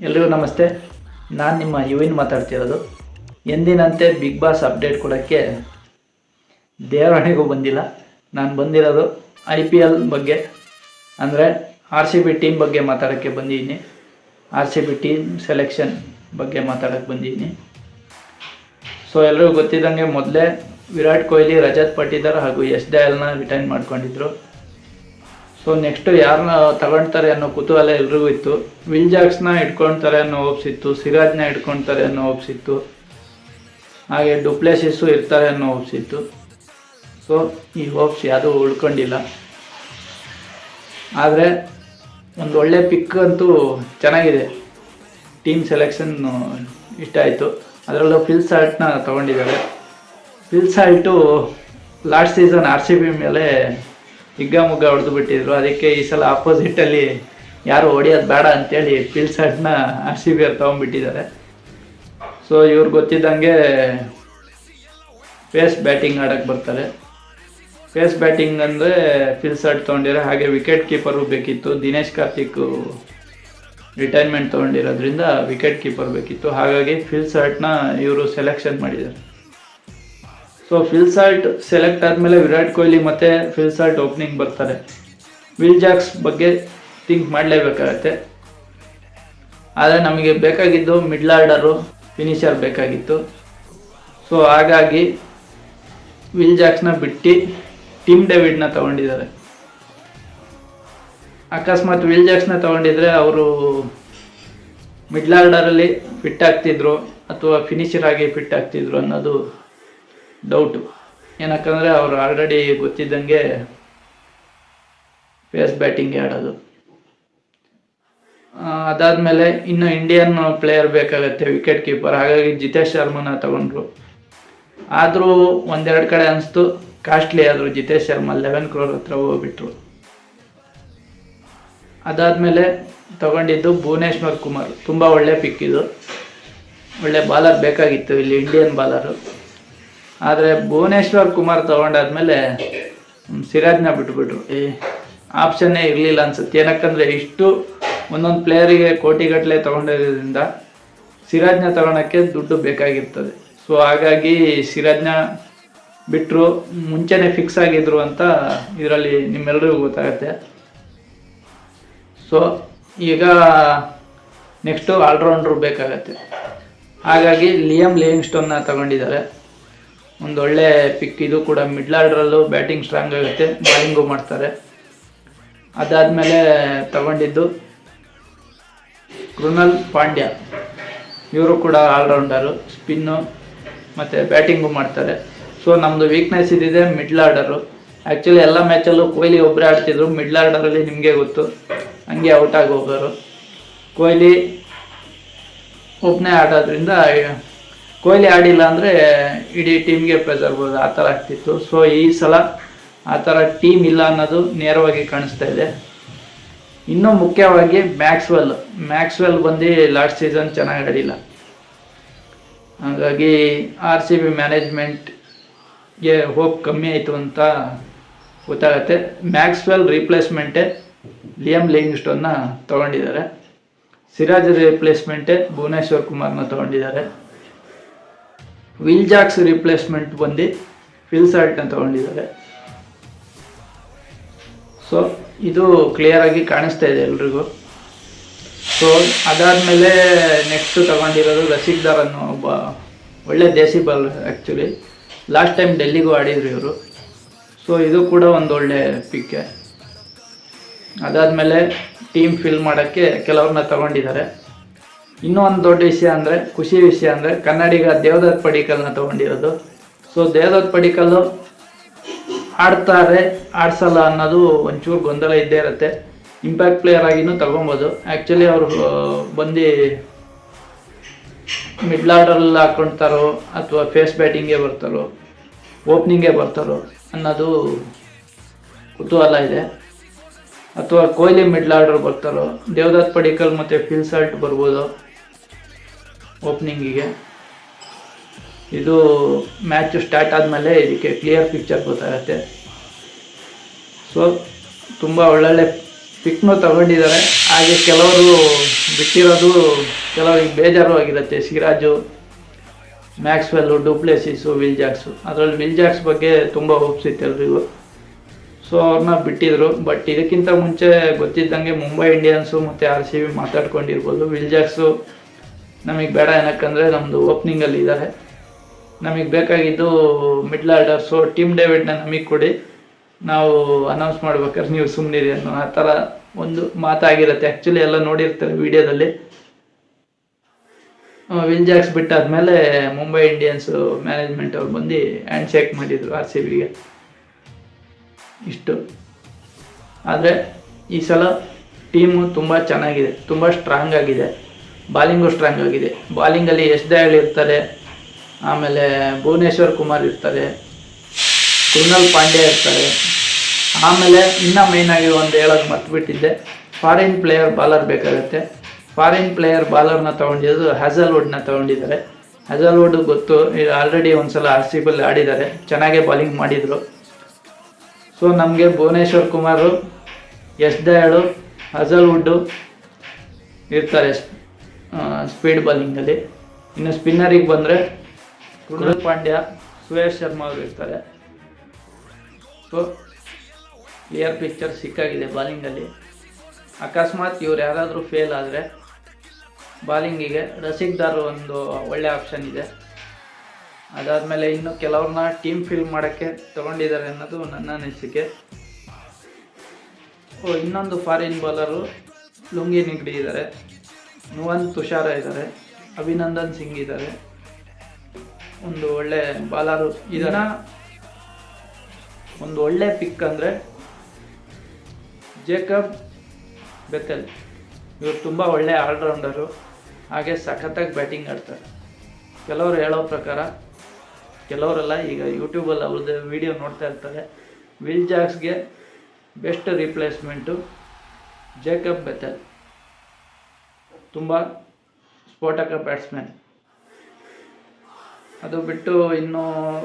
ಎಲ್ರಿಗೂ ನಮಸ್ತೆ. ನಾನು ನಿಮ್ಮ ಯುವಿನ್ ಮಾತಾಡ್ತಿರೋದು. ಎಂದಿನಂತೆ ಬಿಗ್ ಬಾಸ್ ಅಪ್ಡೇಟ್ ಕೊಡೋಕ್ಕೆ ದೇವರಾಣಿಗೂ ಬಂದಿಲ್ಲ. ನಾನು ಬಂದಿರೋದು IPL ಬಗ್ಗೆ, ಅಂದರೆ RCB ಟೀಮ್ ಬಗ್ಗೆ ಮಾತಾಡೋಕ್ಕೆ ಬಂದಿದ್ದೀನಿ. RCB ಟೀಮ್ ಸೆಲೆಕ್ಷನ್ ಬಗ್ಗೆ ಮಾತಾಡೋಕ್ಕೆ ಬಂದಿದ್ದೀನಿ. ಸೊ ಎಲ್ರಿಗೂ ಗೊತ್ತಿದ್ದಂಗೆ ಮೊದಲೇ ವಿರಾಟ್ ಕೊಹ್ಲಿ, ರಜತ್ ಪಟಿದಾರ್ ಹಾಗೂ ಯಶ್ ದಯಾಲ್ನ ರಿಟೈನ್ ಮಾಡ್ಕೊಂಡಿದ್ರು. ಸೊ ನೆಕ್ಸ್ಟು ಯಾರನ್ನ ತಗೊಳ್ತಾರೆ ಅನ್ನೋ ಕುತೂಹಲ ಎಲ್ರಿಗೂ ಇತ್ತು. ವಿಲ್ ಜಾಕ್ಸ್ನ ಇಟ್ಕೊಳ್ತಾರೆ ಅನ್ನೋ ಹೋಪ್ಸ್ ಇತ್ತು, ಸಿರಾಜ್ನ ಇಟ್ಕೊಳ್ತಾರೆ ಅನ್ನೋ ಹೋಪ್ಸ್ ಇತ್ತು, ಹಾಗೆ ಡುಪ್ಲೆಸಿಸ್ಸು ಇರ್ತಾರೆ ಅನ್ನೋ ಹೋಪ್ಸ್ ಇತ್ತು. ಸೊ ಈ ಹೋಪ್ಸ್ ಯಾವುದೂ ಉಳ್ಕೊಂಡಿಲ್ಲ. ಆದರೆ ಒಂದು ಒಳ್ಳೆ ಪಿಕ್ ಅಂತೂ ಚೆನ್ನಾಗಿದೆ. ಟೀಮ್ ಸೆಲೆಕ್ಷನ್ ಇಷ್ಟ ಆಯಿತು. ಅದರಲ್ಲೂ ಫಿಲ್ ಸಾಲ್ಟ್ನ ತೊಗೊಂಡಿದ್ದಾರೆ. Phil Salt last season RCB ಮೇಲೆ ಹಿಗ್ಗಾಮುಗ್ಗ ಹೊಡೆದು ಬಿಟ್ಟಿದ್ರು. ಅದಕ್ಕೆ ಈ ಸಲ ಆಪೋಸಿಟಲ್ಲಿ ಯಾರು ಹೊಡೆಯೋದು ಬೇಡ ಅಂತೇಳಿ ಫಿಲ್ ಸಾಲ್ಟ್ನ RCB ಅವ್ರು ತೊಗೊಂಡ್ಬಿಟ್ಟಿದ್ದಾರೆ. ಸೊ ಇವ್ರು ಗೊತ್ತಿದ್ದಂಗೆ ಪೇಸ್ ಬ್ಯಾಟಿಂಗ್ ಆಡೋಕ್ಕೆ ಬರ್ತಾರೆ. ಪೇಸ್ ಬ್ಯಾಟಿಂಗ್ ಅಂದರೆ ಫಿಲ್ ಸಾಲ್ಟ್ ತೊಗೊಂಡಿದ್ದಾರೆ. ಹಾಗೆ ವಿಕೆಟ್ ಕೀಪರು ಬೇಕಿತ್ತು. ದಿನೇಶ್ ಕಾರ್ತಿಕ್ ರಿಟೈರ್ಮೆಂಟ್ ತೊಗೊಂಡಿರೋದ್ರಿಂದ ವಿಕೆಟ್ ಕೀಪರ್ ಬೇಕಿತ್ತು. ಹಾಗಾಗಿ ಫಿಲ್ ಸಾಲ್ಟ್ನ ಇವರು ಸೆಲೆಕ್ಷನ್ ಮಾಡಿದ್ದಾರೆ. ಸೊ ಫಿಲ್ ಸಾಲ್ಟ್ ಸೆಲೆಕ್ಟ್ ಆದಮೇಲೆ ವಿರಾಟ್ ಕೊಹ್ಲಿ ಮತ್ತು ಫಿಲ್ ಸಾಲ್ಟ್ ಓಪನಿಂಗ್ ಬರ್ತಾರೆ. ವಿಲ್ ಜಾಕ್ಸ್ ಬಗ್ಗೆ ಥಿಂಕ್ ಮಾಡಲೇಬೇಕಾಗತ್ತೆ. ಆದರೆ ನಮಗೆ ಬೇಕಾಗಿದ್ದು ಮಿಡ್ಲ್ ಆರ್ಡರು, ಫಿನಿಷರ್ ಬೇಕಾಗಿತ್ತು. ಸೊ ಹಾಗಾಗಿ ವಿಲ್ ಜಾಕ್ಸ್ನ ಬಿಟ್ಟು ಟಿಮ್ ಡೇವಿಡ್ನ ತೊಗೊಂಡಿದ್ದಾರೆ. ಅಕಸ್ಮಾತ್ ವಿಲ್ ಜಾಕ್ಸ್ನ ತೊಗೊಂಡಿದ್ರೆ ಅವರು ಮಿಡ್ಲ್ ಆರ್ಡರಲ್ಲಿ ಫಿಟ್ ಆಗ್ತಿದ್ರು ಅಥವಾ ಫಿನಿಷರ್ ಆಗಿ ಫಿಟ್ ಆಗ್ತಿದ್ರು ಅನ್ನೋದು ಡೌಟು. ಏನಕ್ಕಂದರೆ ಅವರು ಆಲ್ರೆಡಿ ಗೊತ್ತಿದ್ದಂಗೆ ಪೇಸ್ ಬ್ಯಾಟಿಂಗ್ಗೆ ಆಡೋದು. ಅದಾದಮೇಲೆ ಇನ್ನು ಇಂಡಿಯನ್ ಪ್ಲೇಯರ್ ಬೇಕಾಗತ್ತೆ, ವಿಕೆಟ್ ಕೀಪರ್. ಹಾಗಾಗಿ ಜಿತೇಶ್ ಶರ್ಮನ ತಗೊಂಡ್ರು. ಆದರೂ ಒಂದೆರಡು ಕಡೆ ಅನಿಸ್ತು ಕಾಸ್ಟ್ಲಿ ಆದರು. ಜಿತೇಶ್ ಶರ್ಮ 11 crore ಹತ್ರ ಹೋಗ್ಬಿಟ್ರು. ಅದಾದಮೇಲೆ ತಗೊಂಡಿದ್ದು ಭುವನೇಶ್ವರ್ ಕುಮಾರ್. ತುಂಬ ಒಳ್ಳೆ ಪಿಕ್ ಇದು. ಒಳ್ಳೆ ಬಾಲರ್ ಬೇಕಾಗಿತ್ತು ಇಲ್ಲಿ, ಇಂಡಿಯನ್ ಬಾಲರು. ಆದರೆ ಭುವನೇಶ್ವರ್ ಕುಮಾರ್ ತೊಗೊಂಡಾದ್ಮೇಲೆ ಸಿರಾಜ್ನ ಬಿಟ್ಬಿಟ್ರು. ಆಪ್ಷನ್ನೇ ಇರಲಿಲ್ಲ ಅನ್ಸುತ್ತೆ. ಏನಕ್ಕಂದರೆ ಇಷ್ಟು ಒಂದೊಂದು ಪ್ಲೇಯರಿಗೆ ಕೋಟಿಗಟ್ಟಲೆ ತೊಗೊಂಡಿರೋದ್ರಿಂದ ಸಿರಾಜ್ನ ತೊಗೊಳಕ್ಕೆ ದುಡ್ಡು ಬೇಕಾಗಿರ್ತದೆ. ಸೊ ಹಾಗಾಗಿ ಸಿರಾಜ್ನ ಬಿಟ್ಟರು. ಮುಂಚೆನೇ ಫಿಕ್ಸ್ ಆಗಿದ್ರು ಅಂತ ಇದರಲ್ಲಿ ನಿಮ್ಮೆಲ್ಲರಿಗೂ ಗೊತ್ತಾಗುತ್ತೆ. ಸೊ ಈಗ ನೆಕ್ಸ್ಟು ಆಲ್ರೌಂಡ್ರು ಬೇಕಾಗತ್ತೆ. ಹಾಗಾಗಿ ಲಿಯಮ್ ಲಿವಿಂಗ್ಸ್ಟೋನ್ನ ತಗೊಂಡಿದ್ದಾರೆ. ಒಂದೊಳ್ಳೆ ಪಿಕ್ ಇದು ಕೂಡ. ಮಿಡ್ಲ್ ಆರ್ಡ್ರಲ್ಲೂ ಬ್ಯಾಟಿಂಗ್ ಸ್ಟ್ರಾಂಗ್ ಆಗುತ್ತೆ, ಬಾಲಿಂಗು ಮಾಡ್ತಾರೆ. ಅದಾದಮೇಲೆ ತಗೊಂಡಿದ್ದು ಕೃಣಾಲ್ ಪಾಂಡ್ಯ. ಇವರು ಕೂಡ ಆಲ್ರೌಂಡರು, ಸ್ಪಿನ್ನು ಮತ್ತು ಬ್ಯಾಟಿಂಗು ಮಾಡ್ತಾರೆ. ಸೊ ನಮ್ಮದು ವೀಕ್ನೆಸ್ ಇದಿದೆ ಮಿಡ್ಲ್ ಆರ್ಡರು. ಆ್ಯಕ್ಚುಲಿ ಎಲ್ಲ ಮ್ಯಾಚಲ್ಲೂ ಕೊಹ್ಲಿ ಒಬ್ಬರೇ ಆಡ್ತಿದ್ರು. ಮಿಡ್ಲ್ ಆರ್ಡರಲ್ಲಿ ನಿಮಗೆ ಗೊತ್ತು, ಹಂಗೆ ಔಟ್ ಆಗಿ ಹೋಗೋರು. ಕೊಹ್ಲಿ ಒಬ್ಬನೇ ಆಡೋದ್ರಿಂದ ಕೊಹ್ಲಿ ಆಡಿಲ್ಲ ಅಂದರೆ ಇಡೀ ಟೀಮ್ಗೆ ಪ್ರೆಸರ್ ಬರೋದು, ಆ ಥರ ಆಗ್ತಿತ್ತು. ಸೊ ಈ ಸಲ ಆ ಥರ ಟೀಮ್ ಇಲ್ಲ ಅನ್ನೋದು ನೇರವಾಗಿ ಕಾಣಿಸ್ತಾ ಇದೆ. ಇನ್ನೂ ಮುಖ್ಯವಾಗಿ ಮ್ಯಾಕ್ಸ್ವೆಲ್ ಬಂದು ಲಾಸ್ಟ್ ಸೀಸನ್ ಚೆನ್ನಾಗಿ ಆಡಿಲ್ಲ. ಹಾಗಾಗಿ RCB ಮ್ಯಾನೇಜ್ಮೆಂಟ್ಗೆ ಹೋಪ್ ಕಮ್ಮಿ ಆಯಿತು ಅಂತ ಗೊತ್ತಾಗತ್ತೆ. ಮ್ಯಾಕ್ಸ್ವೆಲ್ ರೀಪ್ಲೇಸ್ಮೆಂಟೇ ಲಿಯಮ್ ಲಿವಿಂಗ್ಸ್ಟೋನ್ನ ತೊಗೊಂಡಿದ್ದಾರೆ. ಸಿರಾಜ್ ರಿಪ್ಲೇಸ್ಮೆಂಟೇ ಭುವನೇಶ್ವರ್ ಕುಮಾರ್ನ ತೊಗೊಂಡಿದ್ದಾರೆ. ವಿಲ್ ಜಾಕ್ಸ್ ರಿಪ್ಲೇಸ್ಮೆಂಟ್ ಬಂದು ಫಿಲ್ ಸಾಲ್ಟ್ನ ತೊಗೊಂಡಿದ್ದಾರೆ. ಸೊ ಇದು ಕ್ಲಿಯರಾಗಿ ಕಾಣಿಸ್ತಾ ಇದೆ ಎಲ್ರಿಗೂ. ಸೊ ಅದಾದಮೇಲೆ ನೆಕ್ಸ್ಟ್ ತಗೊಂಡಿರೋದು ರಸಿಕ್ ದಾರ್ ಅನ್ನೋ ಒಬ್ಬ ಒಳ್ಳೆ ದೇಸಿ ಬಾಲರ್. ಆ್ಯಕ್ಚುಲಿ ಲಾಸ್ಟ್ ಟೈಮ್ ಡೆಲ್ಲಿಗೂ ಆಡಿದ್ರು ಇವರು. ಸೊ ಇದು ಕೂಡ ಒಂದು ಒಳ್ಳೆ ಪಿಕ್ಕೆ. ಅದಾದಮೇಲೆ ಟೀಮ್ ಫಿಲ್ ಮಾಡೋಕ್ಕೆ ಕೆಲವ್ರನ್ನ ತಗೊಂಡಿದ್ದಾರೆ. ಇನ್ನೂ ಒಂದು ದೊಡ್ಡ ವಿಷಯ ಅಂದರೆ, ಖುಷಿ ವಿಷಯ ಅಂದರೆ, ಕನ್ನಡಿಗ ದೇವದತ್ ಪಡಿಕ್ಕಲ್ನ ತೊಗೊಂಡಿರೋದು. ಸೊ ದೇವದತ್ ಪಡಿಕ್ಕಲ್ಲು ಆಡ್ತಾರೆ ಆಡ್ಸಲ್ಲ ಅನ್ನೋದು ಒಂಚೂರು ಗೊಂದಲ ಇದ್ದೇ ಇರುತ್ತೆ. ಇಂಪ್ಯಾಕ್ಟ್ ಪ್ಲೇಯರ್ ಆಗಿನೂ ತೊಗೊಬೋದು. ಆ್ಯಕ್ಚುಲಿ ಅವರು ಬಂದು ಮಿಡ್ಲ್ ಆರ್ಡರಲ್ಲಿ ಹಾಕ್ಕೊಳ್ತಾರೋ ಅಥವಾ ಫೇಸ್ ಬ್ಯಾಟಿಂಗೇ ಬರ್ತಾರೋ ಓಪ್ನಿಂಗೇ ಬರ್ತಾರೋ ಅನ್ನೋದು ಕುತೂಹಲ ಇದೆ. ಅಥವಾ ಕೊಹ್ಲಿ ಮಿಡ್ಲ್ ಆರ್ಡರ್ ಬರ್ತಾರೋ, ದೇವದತ್ ಪಡಿಕ್ಕಲ್ ಮತ್ತು ಫಿಲ್ ಸಾಲ್ಟ್ ಬರ್ಬೋದು ಓಪ್ನಿಂಗಿಗೆ. ಇದು ಮ್ಯಾಚು ಸ್ಟಾರ್ಟ್ ಆದಮೇಲೆ ಇದಕ್ಕೆ ಕ್ಲಿಯರ್ ಪಿಕ್ಚರ್ ಗೊತ್ತಾಗುತ್ತೆ. ಸೊ ತುಂಬ ಒಳ್ಳೊಳ್ಳೆ ಪಿಕ್ನೂ ತಗೊಂಡಿದ್ದಾರೆ. ಹಾಗೆ ಕೆಲವರು ಬಿಟ್ಟಿರೋದು ಕೆಲವರಿಗೆ ಬೇಜಾರು ಆಗಿರುತ್ತೆ. Siraj, Maxwell, du Plessis, Will Jacks. ಅದರಲ್ಲಿ ವಿಲ್ ಜಾಕ್ಸ್ ಬಗ್ಗೆ ತುಂಬ ಹೋಪ್ಸ್ ಇತ್ತು ಎಲ್ರಿಗೂ. ಸೊ ಅವ್ರನ್ನ ಬಿಟ್ಟಿದ್ರು. ಬಟ್ ಇದಕ್ಕಿಂತ ಮುಂಚೆ ಗೊತ್ತಿದ್ದಂಗೆ ಮುಂಬೈ ಇಂಡಿಯನ್ಸು ಮತ್ತು RCB ಮಾತಾಡ್ಕೊಂಡಿರ್ಬೋದು. ವಿಲ್ ಜಾಕ್ಸು ನಮಗೆ ಬೇಡ, ಏನಕ್ಕಂದರೆ ನಮ್ಮದು ಓಪ್ನಿಂಗಲ್ಲಿ ಇದ್ದಾರೆ, ನಮಗೆ ಬೇಕಾಗಿದ್ದು ಮಿಡ್ಲ್ ಆರ್ಡರ್. ಸೊ ಟೀಮ್ ಡೇವಿಡ್ನ ನಮಗೆ ಕೊಡಿ, ನಾವು ಅನೌನ್ಸ್ ಮಾಡ್ಬೇಕಾದ್ರೆ ನೀವು ಸುಮ್ಮನಿರಿ ಅನ್ನೋ ಆ ಥರ ಒಂದು ಮಾತಾಗಿರುತ್ತೆ. ಆ್ಯಕ್ಚುಲಿ ಎಲ್ಲ ನೋಡಿರ್ತಾರೆ ವಿಡಿಯೋದಲ್ಲಿ. ವಿಲ್ ಜಾಕ್ಸ್ ಬಿಟ್ಟಾದ್ಮೇಲೆ ಮುಂಬೈ ಇಂಡಿಯನ್ಸು ಮ್ಯಾನೇಜ್ಮೆಂಟ್ ಅವ್ರು ಬಂದು ಹ್ಯಾಂಡ್ ಶೇಕ್ ಮಾಡಿದರು RCBಗೆ. ಇಷ್ಟು. ಆದರೆ ಈ ಸಲ ಟೀಮು ತುಂಬ ಚೆನ್ನಾಗಿದೆ, ತುಂಬ ಸ್ಟ್ರಾಂಗ್ ಆಗಿದೆ. ಬಾಲಿಂಗು ಸ್ಟ್ರಾಂಗ್ ಆಗಿದೆ. ಬಾಲಿಂಗಲ್ಲಿ ಯಶ್ ದಯಾಳ್ ಇರ್ತಾರೆ, ಆಮೇಲೆ ಭುವನೇಶ್ವರ್ ಕುಮಾರ್ ಇರ್ತಾರೆ, ಕೃಣಾಲ್ ಪಾಂಡ್ಯ ಇರ್ತಾರೆ. ಆಮೇಲೆ ಇನ್ನೂ ಮೇಯ್ನಾಗಿ ಒಂದು ಹೇಳೋದು ಮರ್ತುಬಿಟ್ಟಿದ್ದೆ, ಫಾರಿನ್ ಪ್ಲೇಯರ್ ಬಾಲರ್ ಬೇಕಾಗುತ್ತೆ. ಫಾರಿನ್ ಪ್ಲೇಯರ್ ಬಾಲರ್ನ ತೊಗೊಂಡಿದ್ದು ಹ್ಯಾಸಲ್ವುಡ್ನ ತೊಗೊಂಡಿದ್ದಾರೆ. ಹ್ಯಾಸಲ್ವುಡ್ ಗೊತ್ತು, ಆಲ್ರೆಡಿ ಒಂದು ಸಲ RCBಯಲ್ಲಿ ಆಡಿದ್ದಾರೆ, ಚೆನ್ನಾಗೇ ಬಾಲಿಂಗ್ ಮಾಡಿದರು. ಸೊ ನಮಗೆ ಭುವನೇಶ್ವರ್ ಕುಮಾರು, ಯಶ್ ದಯಾಳು, ಹ್ಯಾಸಲ್ವುಡ್ಡು ಇರ್ತಾರೆ ಸ್ಪೀಡ್ ಬಾಲಿಂಗಲ್ಲಿ. ಇನ್ನು ಸ್ಪಿನ್ನರಿಗೆ ಬಂದರೆ ಕೃಣಾಲ್ ಪಾಂಡ್ಯ, ಸುಯೇಶ್ ಶರ್ಮಾ ಅವರು ಇರ್ತಾರೆ. ಸೊ ಕ್ಲಿಯರ್ ಪಿಕ್ಚರ್ ಸಿಕ್ಕಾಗಿದೆ ಬಾಲಿಂಗಲ್ಲಿ. ಅಕಸ್ಮಾತ್ ಇವ್ರು ಯಾರಾದರೂ ಫೇಲ್ ಆದರೆ ಬಾಲಿಂಗಿಗೆ ರಸಿಕ್ದಾರ್ ಒಂದು ಒಳ್ಳೆ ಆಪ್ಷನ್ ಇದೆ. ಅದಾದಮೇಲೆ ಇನ್ನು ಕೆಲವ್ರನ್ನ ಟೀಮ್ ಫಿಲ್ ಮಾಡೋಕ್ಕೆ ತೊಗೊಂಡಿದ್ದಾರೆ ಅನ್ನೋದು ನನ್ನ ಅನಿಸಿಕೆ. ಇನ್ನೊಂದು ಫಾರಿನ್ ಬಾಲರು ಲುಂಗಿ ನಿಗ್ಡಿ ಇದ್ದಾರೆ, ನುವನ್ ತುಷಾರ ಇದ್ದಾರೆ, ಅಭಿನಂದನ್ ಸಿಂಗ್ ಇದ್ದಾರೆ. ಒಂದು ಒಳ್ಳೆ ಬಾಲರು. ಇದನ್ನು ಒಂದು ಒಳ್ಳೆ ಪಿಕ್ ಅಂದರೆ ಜೇಕಬ್ ಬೆಥೆಲ್. ಇವರು ತುಂಬ ಒಳ್ಳೆ ಆಲ್ರೌಂಡರು, ಹಾಗೆ ಸಖತ್ತಾಗಿ ಬ್ಯಾಟಿಂಗ್ ಆಡ್ತಾರೆ. ಕೆಲವರು ಹೇಳೋ ಪ್ರಕಾರ, ಕೆಲವರೆಲ್ಲ ಈಗ ಯೂಟ್ಯೂಬಲ್ಲಿ ಅವ್ರದ್ದು ವಿಡಿಯೋ ನೋಡ್ತಾ ಇರ್ತಾರೆ, will ಜಾಕ್ಸ್ಗೆ best replacement Jacob Bethell. ತುಂಬ ಸ್ಫೋಟಕ ಬ್ಯಾಟ್ಸ್ಮನ್. ಅದು ಬಿಟ್ಟು ಇನ್ನು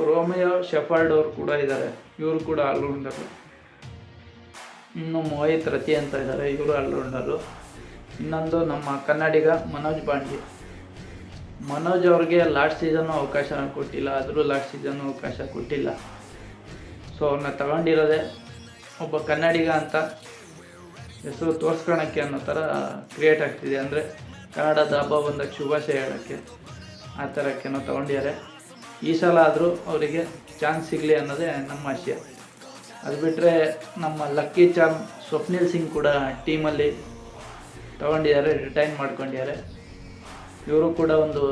ರೋಮಿಯೋ ಶೆಫರ್ಡ್ ಅವರು ಕೂಡ ಇದ್ದಾರೆ, ಇವರು ಕೂಡ ಆಲ್ರೌಂಡರು. ಇನ್ನು ಮೋಹಿತ್ ರತಿ ಅಂತ ಇದ್ದಾರೆ, ಇವರು ಆಲ್ರೌಂಡರು. ಇನ್ನೊಂದು ನಮ್ಮ ಕನ್ನಡಿಗ ಮನೋಜ್ ಪಾಂಡೆ. ಮನೋಜ್ ಅವ್ರಿಗೆ ಲಾಸ್ಟ್ ಸೀಸನ್ನು ಅವಕಾಶ ಕೊಟ್ಟಿಲ್ಲ, ಆದರೂ ಲಾಸ್ಟ್ ಸೀಸನ್ನು ಅವಕಾಶ ಕೊಟ್ಟಿಲ್ಲ. ಸೊ ಅವ್ರನ್ನ ತಗೊಂಡಿರೋದೆ ಒಬ್ಬ ಕನ್ನಡಿಗ ಅಂತ ಹೆಸರು ತೋರಿಸ್ಕೊಳಕ್ಕೆ ಅನ್ನೋ ಥರ ಕ್ರಿಯೇಟ್ ಆಗ್ತಿದೆ. ಅಂದರೆ ಕನ್ನಡದ ಹಬ್ಬ ಬಂದಾಗ ಶುಭಾಶಯ ಹೇಳೋಕ್ಕೆ ಆ ಥರಕ್ಕೇನೋ ತಗೊಂಡಿದ್ದಾರೆ. ಈ ಸಲ ಆದರೂ ಅವರಿಗೆ ಚಾನ್ಸ್ ಸಿಗಲಿ ಅನ್ನೋದೇ ನಮ್ಮ ಆಶಯ. ಅದು ಬಿಟ್ಟರೆ ನಮ್ಮ ಲಕ್ಕಿ ಚಾರ್ಮ್ ಸ್ವಪ್ನಿಲ್ ಸಿಂಗ್ ಕೂಡ ಟೀಮಲ್ಲಿ ತಗೊಂಡಿದ್ದಾರೆ, ರಿಟೈನ್ ಮಾಡ್ಕೊಂಡಿದ್ದಾರೆ. ಇವರು ಕೂಡ ಒಂದು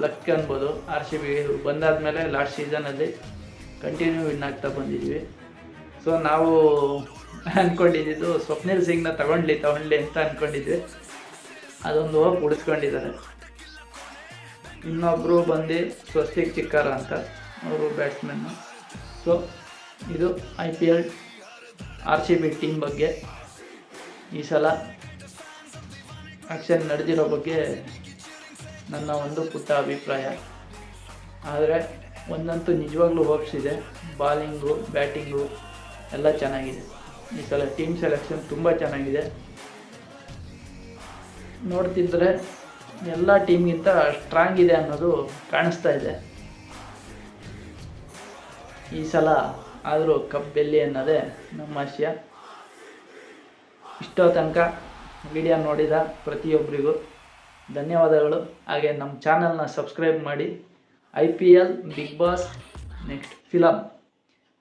ಲಕ್ ಅನ್ಬೋದು. RCB ಬಂದಾದಮೇಲೆ ಲಾಸ್ಟ್ ಸೀಸನಲ್ಲಿ ಕಂಟಿನ್ಯೂ ವಿನ್ ಆಗ್ತಾ ಬಂದಿದ್ವಿ. ಸೊ ನಾವು ಅಂದ್ಕೊಂಡಿದ್ದು ಸ್ವಪ್ನಿಲ್ ಸಿಂಗ್ನ ತಗೊಳ್ಳಿ ಅಂತ ಅಂದ್ಕೊಂಡಿದ್ವಿ. ಅದೊಂದು ಹೋಗಿ ಉಳಿಸ್ಕೊಂಡಿದ್ದಾರೆ. ಇನ್ನೊಬ್ಬರು ಬಂದು ಸ್ವಸ್ತಿಕ್ ಚಿಕ್ಕಾರ ಅಂತ, ಅವರು ಬ್ಯಾಟ್ಸ್ಮನ್ನು. ಸೊ ಇದು IPL RCB ಟೀಮ್ ಬಗ್ಗೆ ಈ ಸಲ ಆಕ್ಷನ್ ನಡೆದಿರೋ ಬಗ್ಗೆ ನನ್ನ ಒಂದು ಪುಟ್ಟ ಅಭಿಪ್ರಾಯ. ಆದರೆ ಒಂದಂತೂ ನಿಜವಾಗ್ಲೂ ಹೋಪ್ಸ್ ಇದೆ, ಬಾಲಿಂಗು ಬ್ಯಾಟಿಂಗು ಎಲ್ಲ ಚೆನ್ನಾಗಿದೆ. ಈ ಸಲ ಟೀಮ್ ಸೆಲೆಕ್ಷನ್ ತುಂಬ ಚೆನ್ನಾಗಿದೆ. ನೋಡ್ತಿದ್ರೆ ಎಲ್ಲ ಟೀಮ್ಗಿಂತ ಸ್ಟ್ರಾಂಗ್ ಇದೆ ಅನ್ನೋದು ಕಾಣಿಸ್ತಾ ಇದೆ. ಈ ಸಲ ಆದರೂ ಕಪ್ ಗೆಲ್ಲಿ ಅನ್ನೋದೇ ನಮ್ಮ ಆಶಯ. ಇಷ್ಟೋ ತನಕ ವಿಡಿಯೋ ನೋಡಿದ ಪ್ರತಿಯೊಬ್ಬರಿಗೂ ಧನ್ಯವಾದಗಳು. ಹಾಗೆ ನಮ್ಮ ಚಾನಲ್ನ ಸಬ್ಸ್ಕ್ರೈಬ್ ಮಾಡಿ. IPL, Bigg Boss, next film,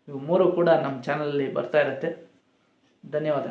ಇವು ಮೂರು ಕೂಡ ನಮ್ಮ ಚಾನಲಲ್ಲಿ ಬರ್ತಾ ಇರುತ್ತೆ. ಧನ್ಯವಾದ.